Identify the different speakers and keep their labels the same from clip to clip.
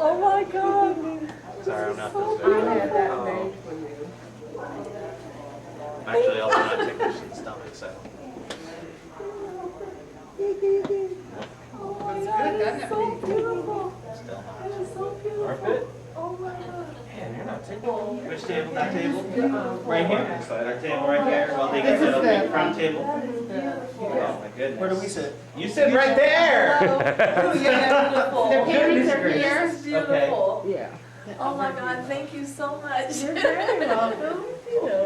Speaker 1: Oh my God.
Speaker 2: Sorry, I'm not
Speaker 1: So
Speaker 2: this big.
Speaker 3: I had that made for you.
Speaker 2: I'm actually also not ticklish in the stomach, so.
Speaker 1: Oh my God, it's so beautiful.
Speaker 2: Still not.
Speaker 1: It is so beautiful.
Speaker 2: Perfect.
Speaker 1: Oh my God.
Speaker 2: Man, you're not ticklish. Which table? That table? Right here. Slide our table right here. Well, they can sit on the front table. Oh my goodness. Where do we sit? You sit right there!
Speaker 1: Beautiful.
Speaker 3: Their parents are here.
Speaker 1: This is beautiful.
Speaker 3: Yeah.
Speaker 1: Oh my God, thank you so much.
Speaker 3: You're very welcome.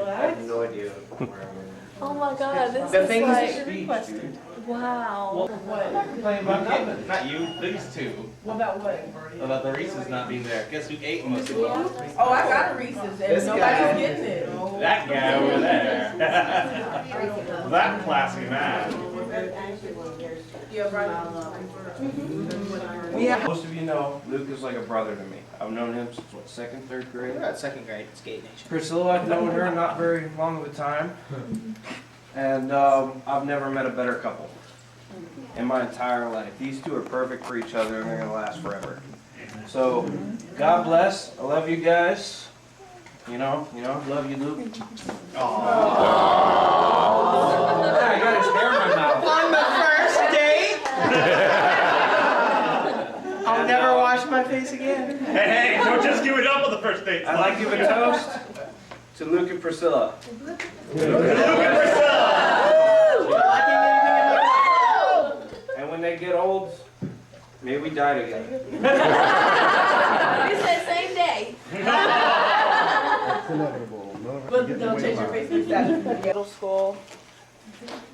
Speaker 2: I have no idea where I'm in.
Speaker 1: Oh my God, this
Speaker 2: The
Speaker 1: is
Speaker 2: thing
Speaker 1: like,
Speaker 2: is speech, dude.
Speaker 1: wow.
Speaker 2: Complain about nothing. Not you, these two.
Speaker 3: What about what?
Speaker 2: About the Reese's not being there. Guess who ate most of them?
Speaker 3: Oh, I got a Reese's and
Speaker 2: This
Speaker 3: nobody's
Speaker 2: guy.
Speaker 3: getting it.
Speaker 2: That guy over there. That classy man.
Speaker 4: Most of you know, Luke is like a brother to me. I've known him since, what, second, third grade?
Speaker 5: We're at second grade skate nation.
Speaker 4: Priscilla, I've known her not very long of a time. And I've never met a better couple in my entire life. These two are perfect for each other and they're gonna last forever. So, God bless. I love you guys. You know, love you, Luke.
Speaker 2: Aww.
Speaker 4: I got his hair in my mouth.
Speaker 5: On the first date? I'll never wash my face again.
Speaker 2: Hey, don't just give it up on the first date.
Speaker 4: I'd like to give a toast to Luke and Priscilla.
Speaker 2: Luke and Priscilla.
Speaker 4: And when they get old, may we die together.
Speaker 1: You said same day.
Speaker 6: It's inevitable.
Speaker 3: But don't change your face like that.
Speaker 7: Middle school.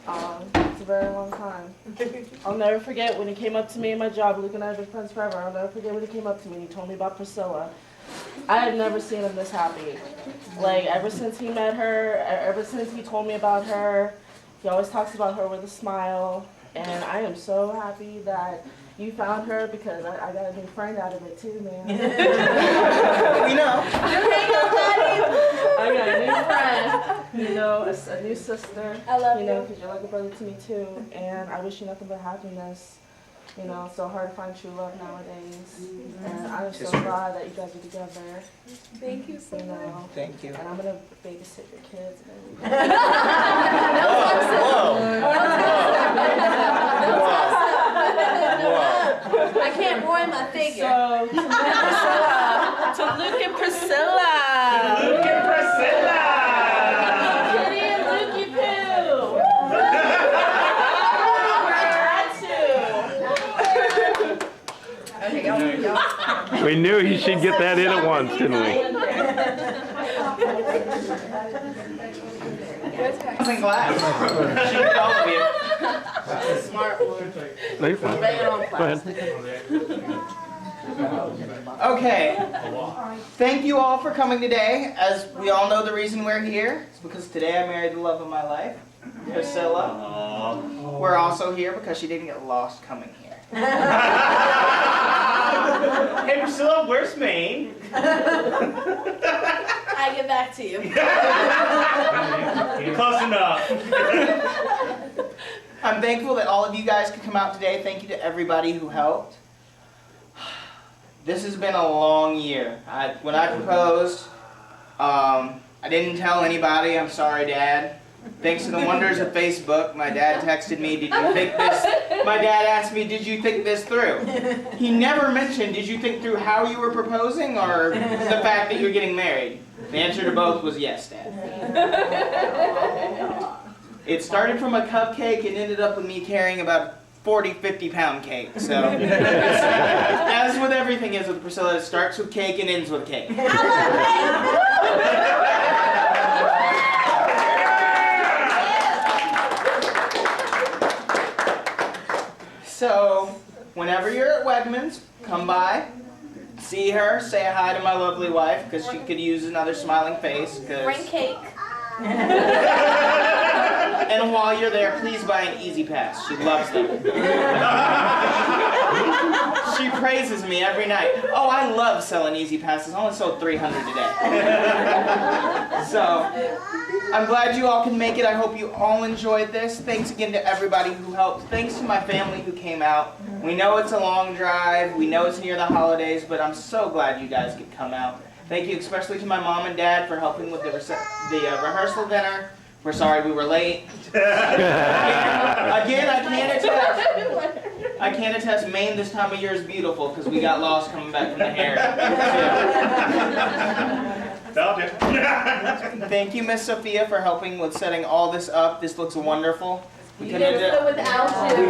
Speaker 7: It's a very long time. I'll never forget when he came up to me in my job. Luke and I have been friends forever. I'll never forget when he came up to me and he told me about Priscilla. I had never seen him this happy. Like, ever since he met her, ever since he told me about her, he always talks about her with a smile. And I am so happy that you found her because I got a new friend out of it too, man.
Speaker 5: We know.
Speaker 7: I got a new friend, you know, a new sister.
Speaker 1: I love
Speaker 7: you know,
Speaker 1: you.
Speaker 7: because you're like a brother to me too. And I wish you nothing but happiness. You know, it's so hard to find true love nowadays. And I'm so glad that you guys are together.
Speaker 1: Thank you so
Speaker 7: You
Speaker 1: much.
Speaker 7: know.
Speaker 5: Thank you.
Speaker 7: And I'm gonna babysit your kids and everything.
Speaker 1: I can't ruin my figure.
Speaker 7: So, to Luke and Priscilla.
Speaker 2: Luke and Priscilla.
Speaker 7: Kitty and Lukey Poo.
Speaker 6: We knew he should get that in at once, didn't we?
Speaker 5: Something glass. She called me.
Speaker 7: Smart one.
Speaker 6: No, you're fine.
Speaker 7: Bang it on
Speaker 6: Go ahead.
Speaker 7: plastic.
Speaker 5: Okay. Thank you all for coming today. As we all know, the reason we're here is because today I married the love of my life, Priscilla.
Speaker 2: Aww.
Speaker 5: We're also here because she didn't get lost coming here.
Speaker 2: Hey Priscilla, where's Maine?
Speaker 1: I get back to you.
Speaker 2: Close enough.
Speaker 5: I'm thankful that all of you guys could come out today. Thank you to everybody who helped. This has been a long year. When I proposed, I didn't tell anybody. I'm sorry, Dad. Thanks to the wonders of Facebook, my dad texted me, "Did you think this?" My dad asked me, "Did you think this through?" He never mentioned, "Did you think through how you were proposing or the fact that you're getting married?" The answer to both was yes, Dad. It started from a cupcake and ended up with me carrying about 40, 50-pound cake. So, as with everything is with Priscilla, it starts with cake and ends with cake. So, whenever you're at Wegmans, come by, see her, say hi to my lovely wife, because she could use another smiling face.
Speaker 1: Bring cake.
Speaker 5: And while you're there, please buy an Easy Pass. She loves them. She praises me every night. Oh, I love selling easy passes. I only sold 300 today. So, I'm glad you all can make it. I hope you all enjoyed this. Thanks again to everybody who helped. Thanks to my family who came out. We know it's a long drive. We know it's near the holidays, but I'm so glad you guys could come out. Thank you especially to my mom and dad for helping with the rehearsal dinner. We're sorry we were late. Again, I can't attest Maine this time of year is beautiful because we got lost coming back from the hair. Thank you, Miss Sophia, for helping with setting all this up. This looks wonderful.
Speaker 1: We couldn't have done it without you.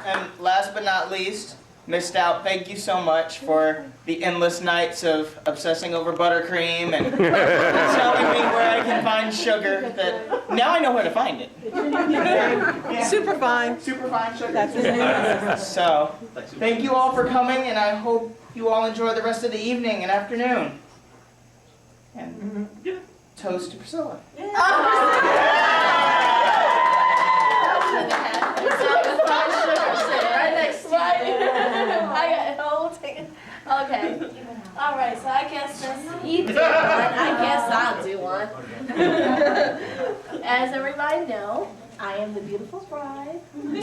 Speaker 5: And last but not least, Miss Stout, thank you so much for the endless nights of obsessing over buttercream and telling me where I can find sugar. That now I know where to find it. Yeah.
Speaker 3: Super fine.
Speaker 5: Super fine sugar. That's it. So, thank you all for coming, and I hope you all enjoy the rest of the evening and afternoon. And toast to Priscilla.
Speaker 1: Right next to you. I got the whole thing. Okay. All right, so I guess since you do one, I guess I'll do one. As everybody know, I am the beautiful bride. And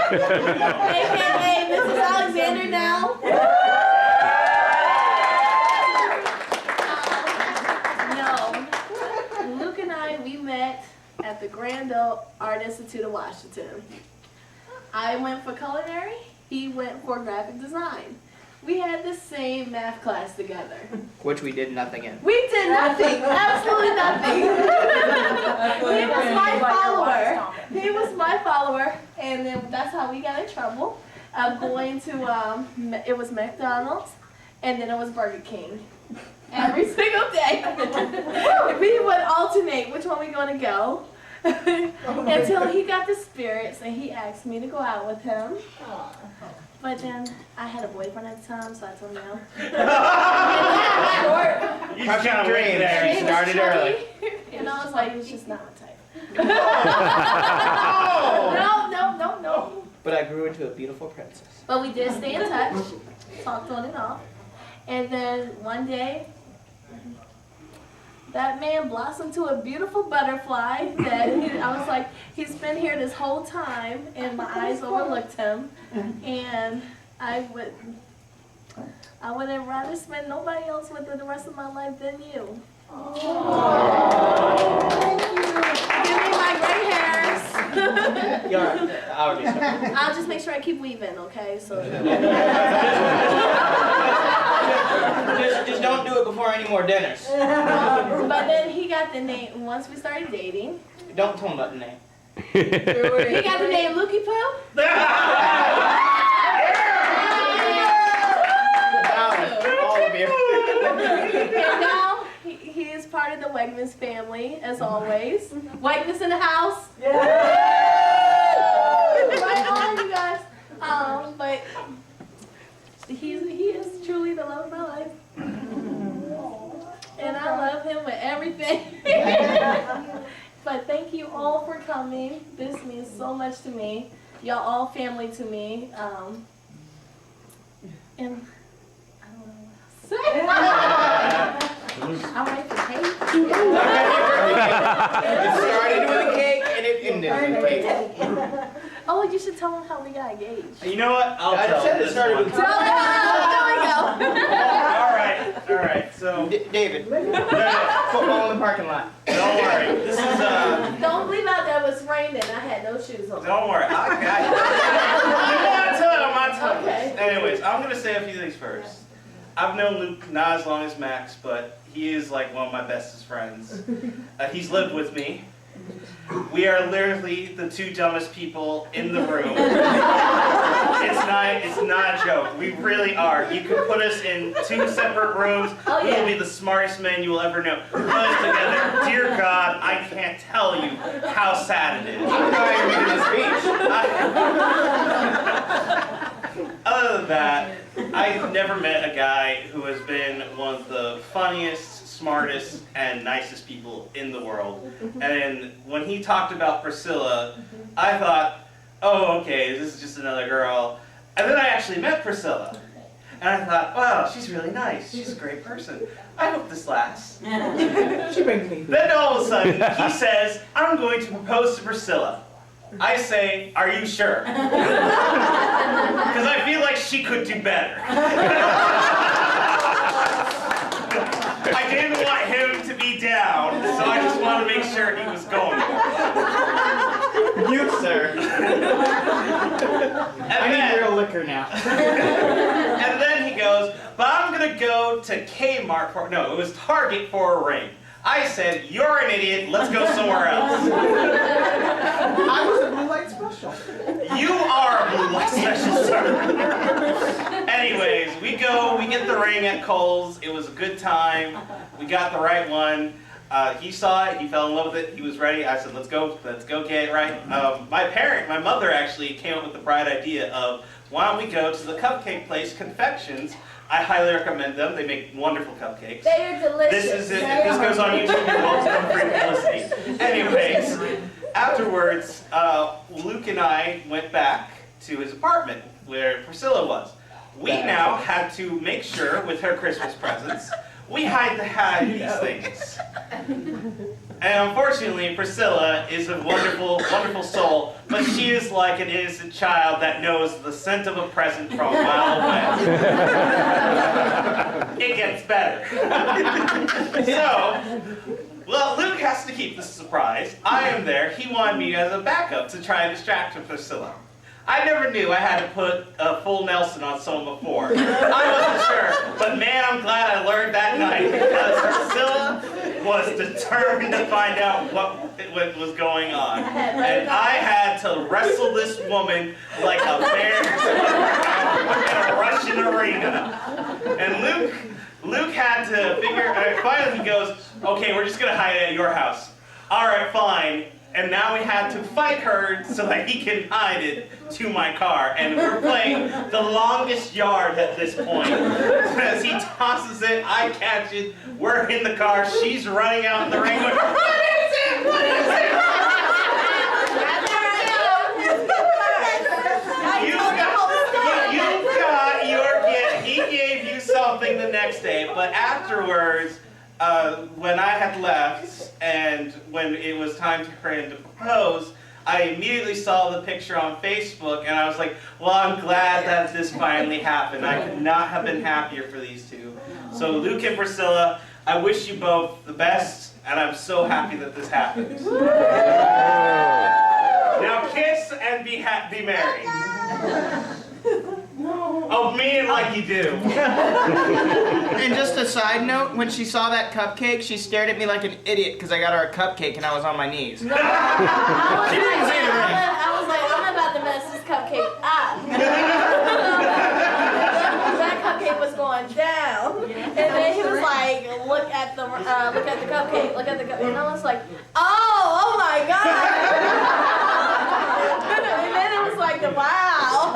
Speaker 1: AKA Mrs. Alexander now. Luke and I, we met at the Grand Ole Art Institute of Washington. I went for culinary, he went for graphic design. We had the same math class together.
Speaker 5: Which we did nothing in.
Speaker 1: We did nothing, absolutely nothing. He was my follower. He was my follower, and then that's how we got in trouble. Going to, it was McDonald's, and then it was Burger King. Every single day. We would alternate which one we going to go. Until he got the spirits and he asked me to go out with him. But then I had a boyfriend at the time, so I told him no.
Speaker 2: You kind of dream there. You started early.
Speaker 1: And I was like, it was just not my type. No.
Speaker 5: But I grew into a beautiful princess.
Speaker 1: But we did stay in touch, talked on and off. And then one day, that man blossomed to a beautiful butterfly that I was like, he's been here this whole time, and my eyes overlooked him. And I wouldn't rather spend nobody else with the rest of my life than you. Give me my gray hairs. I'll just make sure I keep weaving, okay? So.
Speaker 5: Just don't do it before any more dinners.
Speaker 1: But then he got the name, once we started dating.
Speaker 5: Don't tell him about the name.
Speaker 1: He got the name Lookie Poo.
Speaker 5: All of you.
Speaker 1: And now he is part of the Wegmans family, as always. Wegmans in the house. Right on, you guys. But he is truly the love of my life. And I love him with everything. But thank you all for coming. This means so much to me. Y'all all family to me. And I don't know what else to say. I'm ready for cake.
Speaker 5: It started with a cake and it ended with a cake.
Speaker 1: Oh, you should tell them how we got engaged.
Speaker 2: You know what? I'll
Speaker 5: I
Speaker 2: tell
Speaker 5: said it
Speaker 2: this
Speaker 5: started
Speaker 2: one.
Speaker 5: with-
Speaker 1: There we go.
Speaker 2: All right. So
Speaker 5: David, football in the parking lot.
Speaker 2: don't worry. This is
Speaker 1: Don't leave out that it was raining. I had no shoes on.
Speaker 2: Don't worry. I got you. I'm not telling.
Speaker 1: Okay.
Speaker 2: Anyways, I'm gonna say a few things first. I've known Luke not as long as Max, but he is like one of my bestest friends. He's lived with me. We are literally the two dumbest people in the room. It's not a joke. We really are. You could put us in two separate rooms.
Speaker 1: Oh,
Speaker 2: We
Speaker 1: yeah.
Speaker 2: will be the smartest men you will ever know. Put us together. Dear God, I can't tell you how sad it is.
Speaker 5: I'm not even making a speech.
Speaker 2: Other other than that, I've never met a guy who has been one of the funniest, smartest, and nicest people in the world. And when he talked about Priscilla, I thought, oh, okay, this is just another girl. And then I actually met Priscilla. And I thought, wow, she's really nice. She's a great person. I hope this lasts.
Speaker 3: She brings me.
Speaker 2: Then all of a sudden, he says, I'm going to propose to Priscilla. I say, are you sure? Because I feel like she could do better. I didn't want him to be down, so I just wanted to make sure he was going.
Speaker 5: You, sir. I need real liquor now.
Speaker 2: And then he goes, but I'm going to go to Kmart for, no, it was Target for a ring. I said, you're an idiot, let's go somewhere else.
Speaker 3: I was a blue light special.
Speaker 2: You are a blue light special, sir. Anyways, we get the ring at Kohl's. It was a good time. We got the right one. He saw it, he fell in love with it, he was ready. I said, let's go get it right. My mother actually came up with the bright idea of, why don't we go to the cupcake place, Confections. I highly recommend them. They make wonderful cupcakes.
Speaker 1: They are delicious.
Speaker 2: This goes on YouTube. You're welcome for publicity. Anyways, afterwards, Luke and I went back to his apartment where Priscilla was. We now had to make sure, with her Christmas presents, we had to hide these things. And unfortunately, Priscilla is a wonderful, wonderful soul, but she is like an innocent child that knows the scent of a present from a mile away. It gets better. So, well, Luke has to keep this a surprise. I am there. He wanted me as a backup to try and distract Priscilla. I never knew I had to put a full Nelson on someone before. I wasn't sure, but man, I'm glad I learned that night because Priscilla was determined to find out what was going on. And I had to wrestle this woman like a bear in a Russian arena. And Luke had to figure, finally he goes, okay, we're just gonna hide it at your house. All right, fine. And now we had to fight her so that he can hide it to my car. And we're playing the longest yard at this point. As he tosses it, I catch it, we're in the car, she's running out in the rain going, what is it? What is it? You got your gift. He gave you something the next day, but afterwards, when I had left and when it was time for him to propose, I immediately saw the picture on Facebook and I was like, well, I'm glad that this finally happened. I could not have been happier for these two. So Luke and Priscilla, I wish you both the best and I'm so happy that this happened. Now kiss and be married. Oh, mean it like you do.
Speaker 5: And just a side note, when she saw that cupcake, she stared at me like an idiot because I got her a cupcake and I was on my knees.
Speaker 1: I was like, I'm about to mess this cupcake up. That cupcake was going down. And then he was like, look at the cupcake, look at the cupcake. And I was like, oh my God. And then it was like, wow.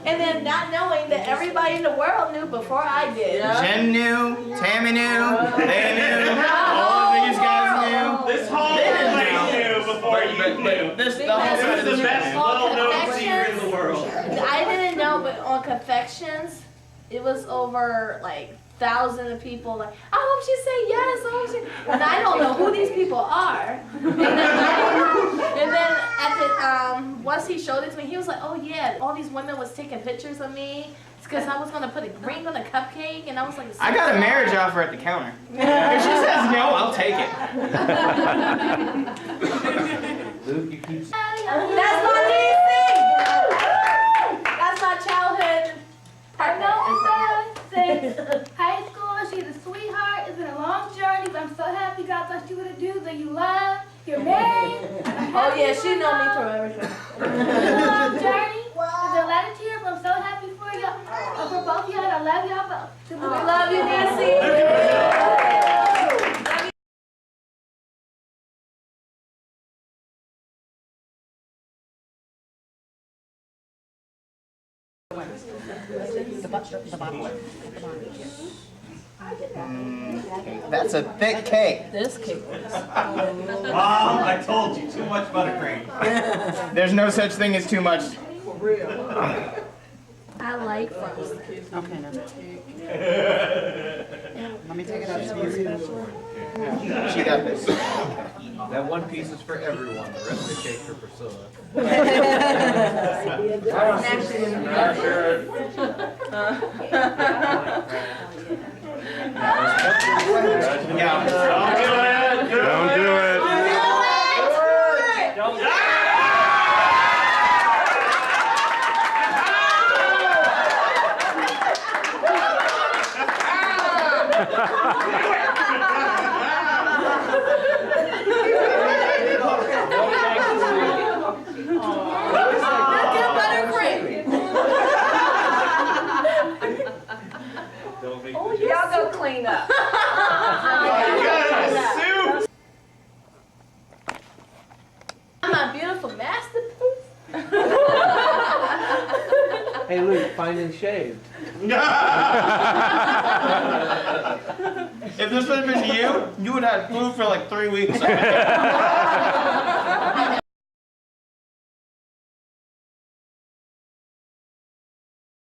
Speaker 1: And then not knowing that everybody in the world knew before I did.
Speaker 5: Jen knew, Tammy knew, they knew, all of these guys knew.
Speaker 2: This whole place knew before you knew.
Speaker 5: This
Speaker 2: This is the best little-known secret in the world.
Speaker 1: I didn't know, but on Confections, it was over like thousands of people like, I hope she say yes, I hope she, and I don't know who these people are. And then at the once he showed it to me, he was like, oh yeah, all these women was taking pictures of me because I was gonna put a ring on a cupcake, and I was like,
Speaker 5: I got a marriage offer at the counter. If she says no, I'll take it.
Speaker 4: Luke, you keep.
Speaker 1: That's my lead thing. That's my childhood partner.
Speaker 8: Since high school, she's a sweetheart. It's been a long journey, but I'm so happy God blessed you with a dude that you love. You're married.
Speaker 1: Oh yeah, she know me through everything.
Speaker 8: It's been a long journey. There's a lot of tears, but I'm so happy for you. For both of y'all, and I love y'all both.
Speaker 1: We love you, Nancy.
Speaker 5: That's a thick cake.
Speaker 7: This cake was.
Speaker 2: Mom, I told you, too much buttercream.
Speaker 5: There's no such thing as too much.
Speaker 8: I like frost.
Speaker 9: Okay, no. Let me take it out to you.
Speaker 5: She got this.
Speaker 10: That one piece is for everyone, the rest of the cake's for Priscilla.
Speaker 5: Yeah.
Speaker 6: Don't do it.
Speaker 1: Y'all go clean up. My beautiful masterpiece.
Speaker 10: Hey Luke, fine and shaved.
Speaker 5: If this would have been you, you would have had food for like 3 weeks.